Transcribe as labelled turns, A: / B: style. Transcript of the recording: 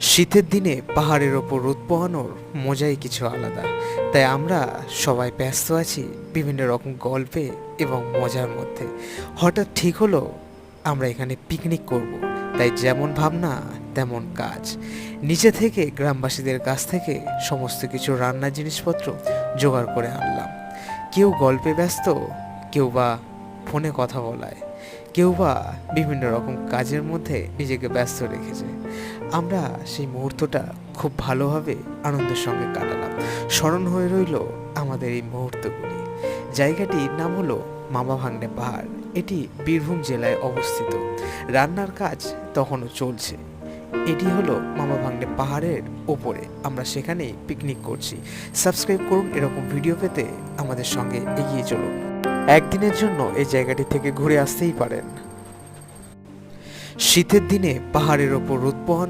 A: শীতের দিনে পাহাড়ের ওপর রোদ পোহানোর মজাই কিছু আলাদা। তাই আমরা সবাই ব্যস্ত আছি বিভিন্ন রকম গল্পে এবং মজার মধ্যে। হঠাৎ ঠিক হলো আমরা এখানে পিকনিক করব। তাই যেমন ভাবনা তেমন কাজ। নিচে থেকে গ্রামবাসীদের কাছ থেকে সমস্ত কিছু রান্নার জিনিসপত্র জোগাড় করে আনলাম। কেউ গল্পে ব্যস্ত, কেউ বা ফোনে কথা বলায়, কেউ বা বিভিন্ন রকম কাজের মধ্যে নিজেকে ব্যস্ত রেখেছে। আমরা সেই মুহূর্তটা খুব ভালোভাবে আনন্দের সঙ্গে কাটালাম। স্মরণ হয়ে রইল আমাদের এই মুহূর্তগুলি। জায়গাটির নাম হলো মামা ভাগ্নে পাহাড়। এটি বীরভূম জেলায় অবস্থিত। রান্নার কাজ তখনও চলছে। এটি হলো মামা ভাগ্নে পাহাড়ের ওপরে, আমরা সেখানেই পিকনিক করছি। সাবস্ক্রাইব করুন এরকম ভিডিও পেতে, আমাদের সঙ্গে এগিয়ে চলুন। একদিনের জন্য এই জায়গাটি থেকে ঘুরে আসতেই পারেন। শীতের দিনে পাহাড়ের ওপর রোদ পোহানো